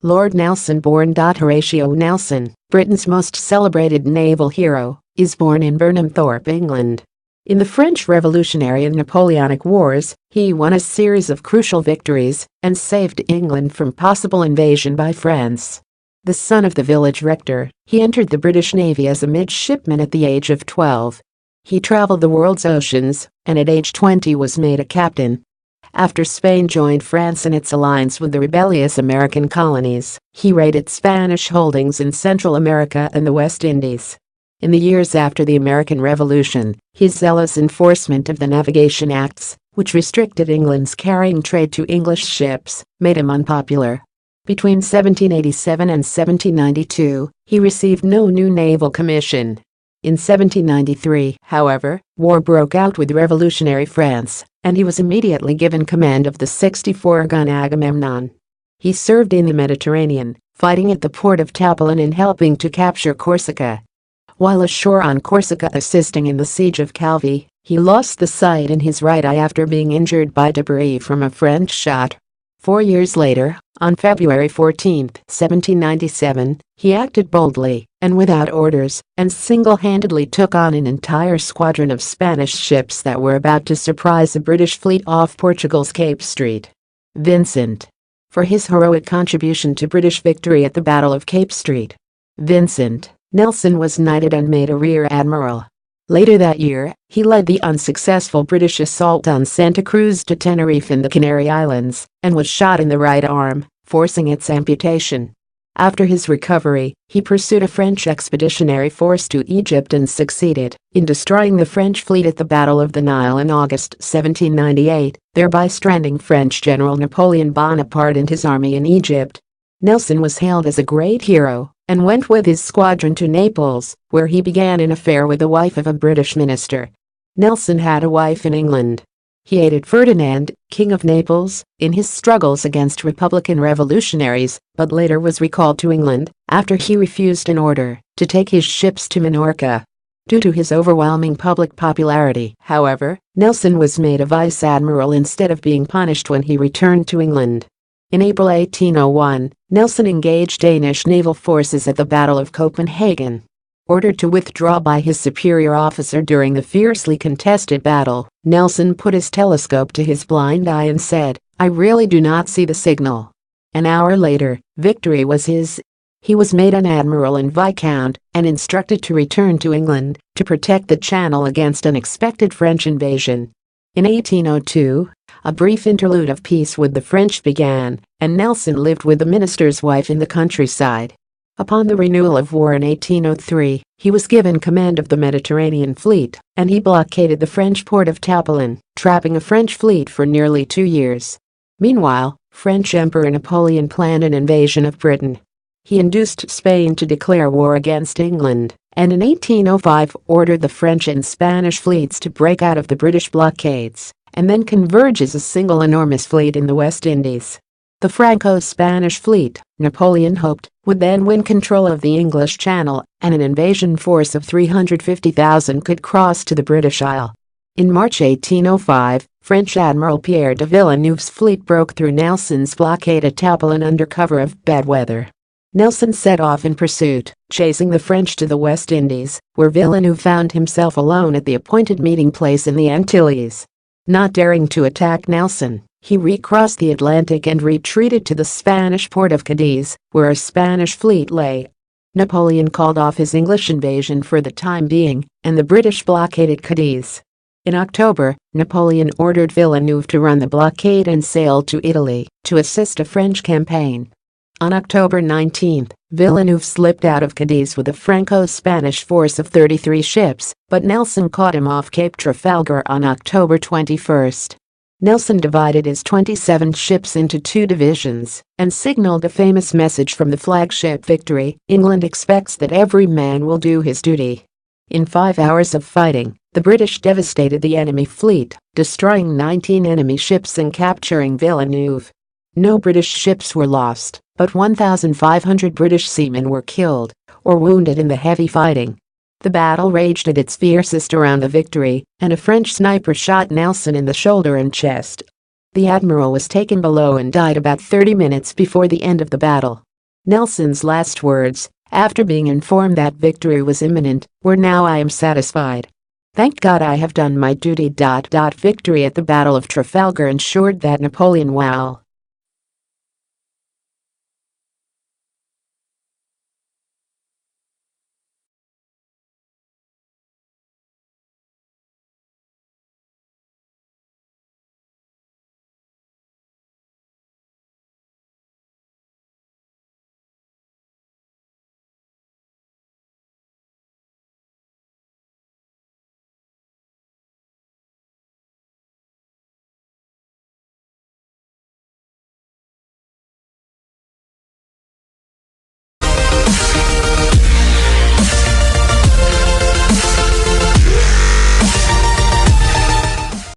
Lord Nelson, born Horatio Nelson, Britain's most celebrated naval hero, is born in Burnham Thorpe, England. In the French Revolutionary and Napoleonic Wars, he won a series of crucial victories and saved England from possible invasion by France. The son of the village rector, he entered the British Navy as a midshipman at the age of 12. He traveled the world's oceans, and at age 20 was made a captain. After Spain joined France in its alliance with the rebellious American colonies, he raided Spanish holdings in Central America and the West Indies. In the years after the American Revolution, his zealous enforcement of the Navigation Acts, which restricted England's carrying trade to English ships, made him unpopular. Between 1787 and 1792, he received no new naval commission. In 1793, however, war broke out with revolutionary France, and he was immediately given command of the 64-gun Agamemnon. He served in the Mediterranean, fighting at the port of Tallinn and helping to capture Corsica. While ashore on Corsica assisting in the siege of Calvi, he lost the sight in his right eye after being injured by debris from a French shot. 4 years later, on February 14, 1797, he acted boldly and without orders and single-handedly took on an entire squadron of Spanish ships that were about to surprise the British fleet off Portugal's Cape Street. Vincent. For his heroic contribution to British victory at the Battle of Cape Street, Vincent Nelson was knighted and made a rear admiral. Later that year, he led the unsuccessful British assault on Santa Cruz de Tenerife in the Canary Islands and was shot in the right arm, forcing its amputation. After his recovery, he pursued a French expeditionary force to Egypt and succeeded in destroying the French fleet at the Battle of the Nile in August 1798, thereby stranding French General Napoleon Bonaparte and his army in Egypt. Nelson was hailed as a great hero and went with his squadron to Naples, where he began an affair with the wife of a British minister. Nelson had a wife in England. He aided Ferdinand, King of Naples, in his struggles against Republican revolutionaries, but later was recalled to England after he refused an order to take his ships to Minorca. Due to his overwhelming public popularity, however, Nelson was made a vice admiral instead of being punished when he returned to England. In April 1801, Nelson engaged Danish naval forces at the Battle of Copenhagen. Ordered to withdraw by his superior officer during the fiercely contested battle, Nelson put his telescope to his blind eye and said, "I really do not see the signal." An hour later, victory was his. He was made an admiral and viscount and instructed to return to England to protect the Channel against unexpected French invasion. In 1802, a brief interlude of peace with the French began, and Nelson lived with the minister's wife in the countryside. Upon the renewal of war in 1803, he was given command of the Mediterranean fleet, and he blockaded the French port of Tallinn, trapping a French fleet for nearly 2 years. Meanwhile, French Emperor Napoleon planned an invasion of Britain. He induced Spain to declare war against England, and in 1805 ordered the French and Spanish fleets to break out of the British blockades and then converge as a single enormous fleet in the West Indies. The Franco-Spanish fleet, Napoleon hoped, would then win control of the English Channel, and an invasion force of 350,000 could cross to the British Isle. In March 1805, French Admiral Pierre de Villeneuve's fleet broke through Nelson's blockade at Tallinn under cover of bad weather. Nelson set off in pursuit, chasing the French to the West Indies, where Villeneuve found himself alone at the appointed meeting place in the Antilles. Not daring to attack Nelson, he recrossed the Atlantic and retreated to the Spanish port of Cadiz, where a Spanish fleet lay. Napoleon called off his English invasion for the time being, and the British blockaded Cadiz. In October, Napoleon ordered Villeneuve to run the blockade and sail to Italy to assist a French campaign. On October 19, Villeneuve slipped out of Cadiz with a Franco-Spanish force of 33 ships, but Nelson caught him off Cape Trafalgar on October 21. Nelson divided his 27 ships into 2 divisions and signaled a famous message from the flagship Victory: "England expects that every man will do his duty." In 5 hours of fighting, the British devastated the enemy fleet, destroying 19 enemy ships and capturing Villeneuve. No British ships were lost, but 1,500 British seamen were killed or wounded in the heavy fighting. The battle raged at its fiercest around the Victory, and a French sniper shot Nelson in the shoulder and chest. The admiral was taken below and died about 30 minutes before the end of the battle. Nelson's last words, after being informed that victory was imminent, were "Now I am satisfied. Thank God I have done my duty." Victory at the Battle of Trafalgar ensured that Napoleon